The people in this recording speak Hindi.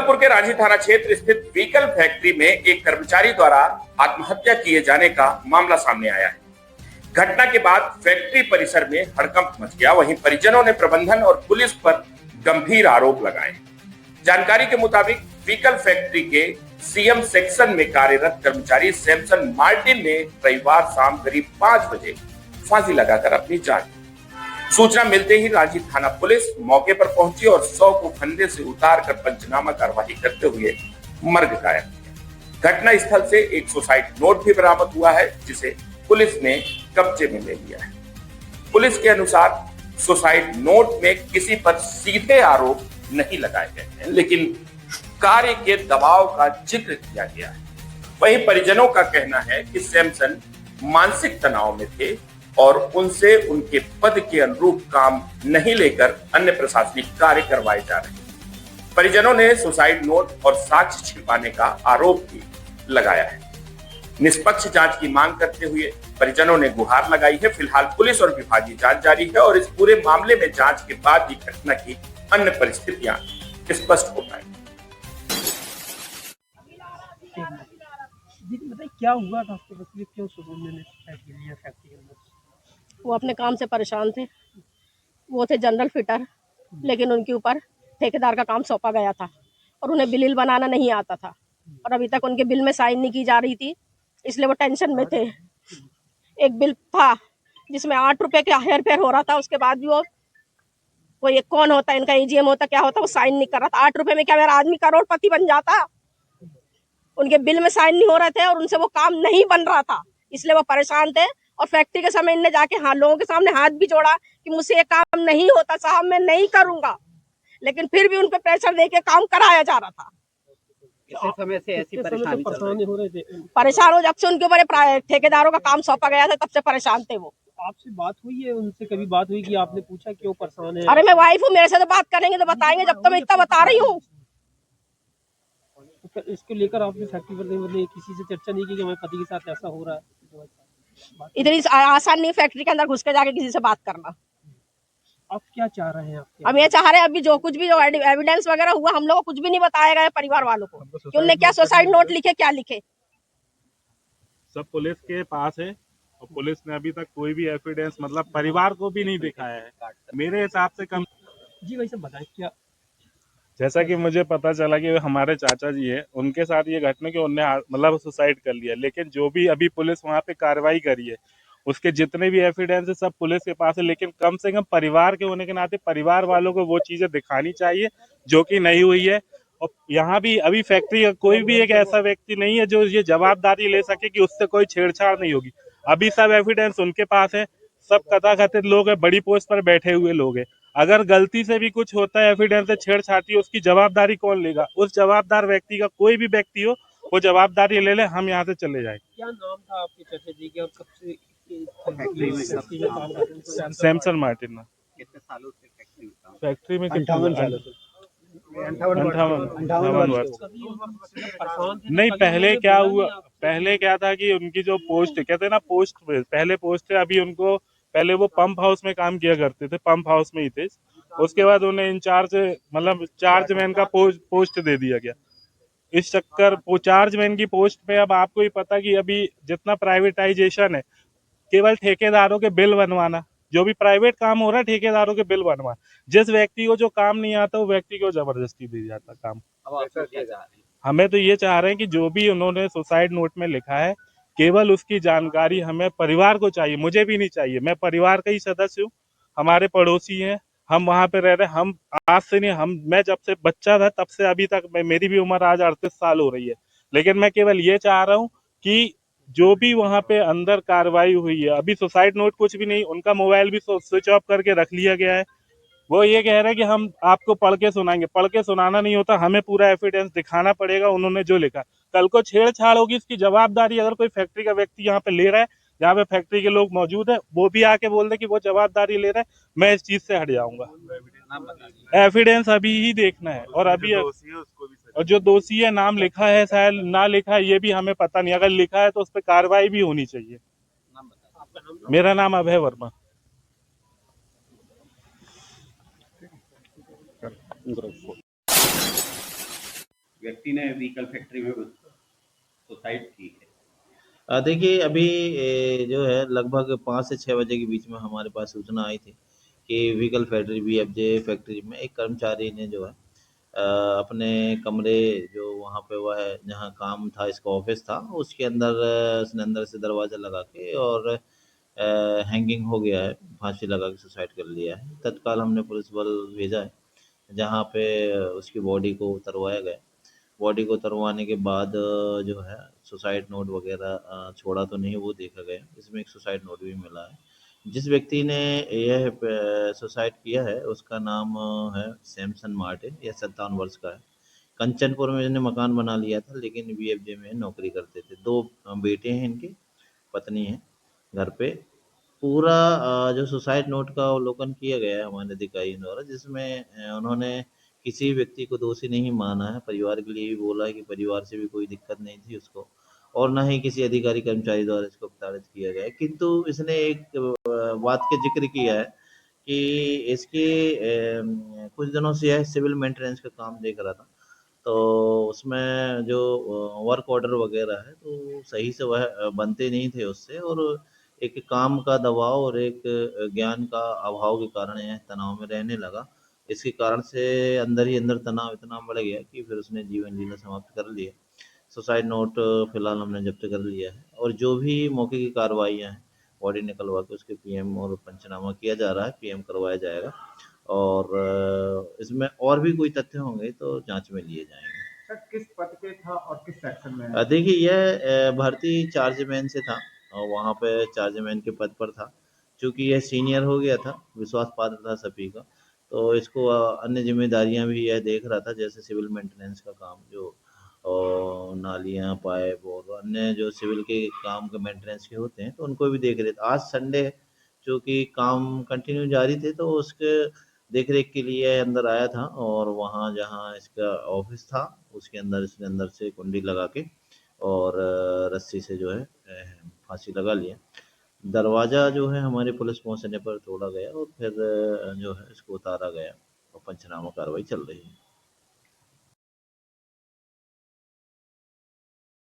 जबलपुर के रांझी थाना क्षेत्र स्थित व्हीकल फैक्ट्री में एक कर्मचारी द्वारा आत्महत्या किए जाने का मामला सामने आया है। घटना के बाद फैक्ट्री परिसर में हड़कंप मच गया। वहीं परिजनों ने प्रबंधन और पुलिस पर गंभीर आरोप लगाए। जानकारी के मुताबिक व्हीकल फैक्ट्री के सीएम सेक्शन में कार्यरत कर्मचारी सैमसन मार्टिन ने रविवार शाम करीब 5 बजे फांसी लगाकर अपनी जान ली। सूचना मिलते ही रांझी थाना पुलिस मौके पर पहुंची और 100 को फंदे से उतारकर पंचनामा कार्रवाई करते हुए मर्ग कायम किया। घटना स्थल से एक सुसाइड नोट भी बरामद हुआ है, जिसे पुलिस ने कब्जे में ले लिया है। पुलिस के अनुसार सुसाइड नोट में किसी पर सीधे आरोप नहीं लगाए गए हैं, लेकिन कार्य के दबाव का जिक्र किया गया है। वहीं परिजनों का कहना है कि सैमसन मानसिक तनाव में थे और उनसे उनके पद के अनुरूप काम नहीं लेकर अन्य प्रशासनिक कार्य करवाए जा रहे हैं। परिजनों ने सुसाइड नोट और साक्ष्य छिपाने का आरोप भी लगाया है। निष्पक्ष जांच की मांग करते हुए परिजनों ने गुहार लगाई है। फिलहाल पुलिस और विभागीय जांच जारी है और इस पूरे मामले में जांच के बाद ही घटना की अन्य परिस्थितियां स्पष्ट हो पाएंगी। क्या हुआ था उसको बताइए, क्यों सुबह में फैक्ट्री के अंदर? वो अपने काम से परेशान थे। वो थे जनरल फिटर, लेकिन उनके ऊपर ठेकेदार का काम सौंपा गया था और उन्हें बिल बनाना नहीं आता था और अभी तक उनके बिल में साइन नहीं की जा रही थी, इसलिए वो टेंशन में थे। एक बिल था जिसमें 8 रुपए के हेर फेर हो रहा था, उसके बाद भी वो कोई कौन होता है, इनका एजीएम होता क्या होता, वो साइन नहीं कर रहा था। 8 रुपए में क्या मेरा आदमी करोड़पति बन जाता? उनके बिल में साइन नहीं हो रहे थे और उनसे वो काम नहीं बन रहा था, इसलिए वो परेशान थे। और फैक्ट्री के समय इनने जाके लोगों के सामने हाथ भी जोड़ा कि मुझसे ये काम नहीं होता साहब, मैं नहीं करूंगा, लेकिन फिर भी उन पे प्रेशर देके काम कराया जा रहा था। किस समय से ऐसी परेशानी हो रहे थे? परेशान हो, जब से उनके ऊपर ठेकेदारों का काम सौंपा गया था तब से परेशान थे वो। आपसे बात हुई है उनसे? कभी बात हुई कि आपने पूछा क्यों परेशान है? अरे मैं वाइफ हूँ, मेरे से तो बात करेंगे तो बताएंगे, जब तो मैं इतना बता रही हूँ। तो इसको लेकर आपने फैक्ट्री पर किसी से चर्चा नहीं की कि हमारे पति के साथ ऐसा हो रहा है? इतनी आसान नहीं फैक्ट्री के अंदर घुस के जाके किसी से बात करना। आप क्या चाह रहे हैं? हम ये चाह रहे हैं अभी जो कुछ भी जो एविडेंस वगैरह हुआ, हम लोग को कुछ भी नहीं बताया गया परिवार वालों को कि उनने क्या सुसाइड नोट लिखे, क्या लिखे। सब पुलिस के पास है और पुलिस ने अभी तक कोई भी एविडेंस मतलब परिवार को भी नहीं दिखाया है। मेरे हिसाब से कम जी वैसे बताएं क्या? जैसा कि मुझे पता चला कि हमारे चाचा जी है, उनके साथ ये घटना कि उन्होंने मतलब सुसाइड कर लिया, लेकिन जो भी अभी पुलिस वहां पे कार्रवाई करी है उसके जितने भी एविडेंस है सब पुलिस के पास है, लेकिन कम से कम परिवार के होने के नाते परिवार वालों को वो चीजें दिखानी चाहिए जो कि नहीं हुई है। और यहाँ भी अभी फैक्ट्री का कोई भी एक ऐसा व्यक्ति नहीं है जो ये जवाबदारी ले सके कि उससे कोई छेड़छाड़ नहीं होगी। अभी सब एविडेंस उनके पास है, सब कथाकथित लोग है, बड़ी पोस्ट पर बैठे हुए लोग है। अगर गलती से भी कुछ होता है, एविडेंस से छेड़छाड़, उसकी जवाबदारी कौन लेगा? उस जवाबदार व्यक्ति का कोई भी व्यक्ति हो वो जवाबदारी ले ले, हम यहाँ से चले जाए। क्या नाम था आपके चाचा जी के और कब से सैमसन मार्टिन। कितने सालों से फैक्ट्री में 58 सालों से? 58 वर्ष नहीं। पहले क्या था कि उनकी जो पोस्ट कहते हैं ना, पोस्ट पहले पोस्ट है, अभी उनको पहले वो पंप हाउस में काम किया करते थे, पंप हाउस में ही थे। उसके बाद उन्हें इंचार्ज मतलब चार्ज मैन का पोस्ट दे दिया गया। इस चक्कर वो चार्ज मैन की पोस्ट पे अब आपको ही पता कि अभी जितना प्राइवेटाइजेशन है, केवल ठेकेदारों के बिल बनवाना, जो भी प्राइवेट काम हो रहा है ठेकेदारों के बिल बनवाना, जिस व्यक्ति को जो काम नहीं आता वो व्यक्ति को जबरदस्ती दी जाता काम। हमें तो ये चाह रहे हैं कि जो भी उन्होंने सुसाइड नोट में लिखा है केवल उसकी जानकारी हमें परिवार को चाहिए, मुझे भी नहीं चाहिए। मैं परिवार का ही सदस्य हूँ, हमारे पड़ोसी हैं, हम वहाँ पे रह रहे हैं। हम आज से नहीं, मैं जब से बच्चा था तब से अभी तक, मेरी भी उम्र आज 38 साल हो रही है, लेकिन मैं केवल ये चाह रहा हूँ कि जो भी वहाँ पे अंदर कार्रवाई हुई है, अभी सुसाइड नोट कुछ भी नहीं, उनका मोबाइल भी स्विच ऑफ करके रख लिया गया है। वो ये कह रहे हैं कि हम आपको पढ़ के सुनाएंगे, पढ़ के सुनाना नहीं होता, हमें पूरा एविडेंस दिखाना पड़ेगा उन्होंने जो लिखा। कल को छेड़छाड़ होगी इसकी जवाबदारी अगर कोई फैक्ट्री का व्यक्ति यहाँ पे ले रहा है, जहाँ पे फैक्ट्री के लोग मौजूद है, वो भी आके बोल दे कि वो जवाबदारी ले रहा है, मैं इस चीज से हट जाऊंगा। एविडेंस अभी ही देखना है और अभी और जो दोषी है नाम लिखा है शायद ना लिखा है ये भी हमें पता नहीं, अगर लिखा है तो उस पर कार्रवाई भी होनी चाहिए। मेरा नाम अभय वर्मा। व्यक्ति ने व्हीकल फैक्ट्री में सुसाइड की है। देखिए अभी जो है लगभग 5 से 6 बजे के बीच में हमारे पास सूचना आई थी कि व्हीकल फैक्ट्री वीएफजे फैक्ट्री में एक कर्मचारी ने जो है अपने कमरे जो वहाँ पे वह है जहाँ काम था, इसका ऑफिस था, उसके अंदर उसने अंदर से दरवाज़ा लगा के और हैंगिंग हो गया है, फांसी लगा के सुसाइड कर लिया है। तत्काल हमने पुलिस बल भेजा है, जहाँ पे उसकी बॉडी को उतरवाया गया। बॉडी को उतरवाने के बाद जो है सुसाइड नोट वगैरह छोड़ा तो नहीं वो देखा गया। इसमें एक सुसाइड नोट भी मिला है। जिस व्यक्ति ने यह सुसाइड किया है उसका नाम है सैमसन मार्टिन, यह 57 वर्ष का है। कंचनपुर में इसने मकान बना लिया था, लेकिन वीएफजे में नौकरी करते थे। 2 बेटे हैं इनके, पत्नी है घर पे। पूरा जो सुसाइड नोट का अवलोकन किया गया है हमारे अधिकारियों द्वारा, जिसमें उन्होंने किसी व्यक्ति को दोषी नहीं माना है। परिवार के लिए भी बोला है कि परिवार से भी कोई दिक्कत नहीं थी उसको, और ना ही किसी अधिकारी कर्मचारी द्वारा इसको प्रताड़ित किया गया है। किंतु इसने एक बात का जिक्र किया है कि इसके कुछ दिनों से यह सिविल मेंटेनेंस का काम देख रहा था, तो उसमें जो वर्क ऑर्डर वगैरह है तो सही से वह बनते नहीं थे उससे, और एक काम का दबाव और एक ज्ञान का अभाव के कारण यह तनाव में रहने लगा। इसके कारण से अंदर ही अंदर तनाव इतना बढ़ गया कि फिर उसने जीवन लीला समाप्त कर लिया। सुसाइड नोट फिलहाल हमने जब्त कर लिया है, और जो भी मौके की कार्रवाइयाँ हैं बॉडी निकलवा के उसके पीएम और पंचनामा किया जा रहा है, पीएम करवाया जाएगा, और इसमें और भी कोई तथ्य होंगे तो जांच में लिए जाएंगे। सर किस पद पे था और किस सेक्शन में? देखिए यह भर्ती चार्जमैन से था, और वहाँ पे चार्जमैन के पद पर था। चूँकि यह सीनियर हो गया था, विश्वास पात्र था सभी का, तो इसको अन्य जिम्मेदारियां भी यह देख रहा था, जैसे सिविल मेंटेनेंस का काम, जो नालियाँ, पाइप और अन्य जो सिविल के काम के मेंटेनेंस के होते हैं, तो उनको भी देख रहे थे। आज संडे है, चूँकि काम कंटिन्यू जारी थे, तो उसके देख रेख के लिए अंदर आया था, और वहाँ जहाँ इसका ऑफिस था उसके अंदर इसने अंदर से कुंडी लगा के और रस्सी से जो है फांसी लगा लिया। दरवाज़ा जो है हमारी पुलिस पहुंचने पर तोड़ा गया, और फिर जो है इसको उतारा गया, और पंचनामा कार्रवाई चल रही है।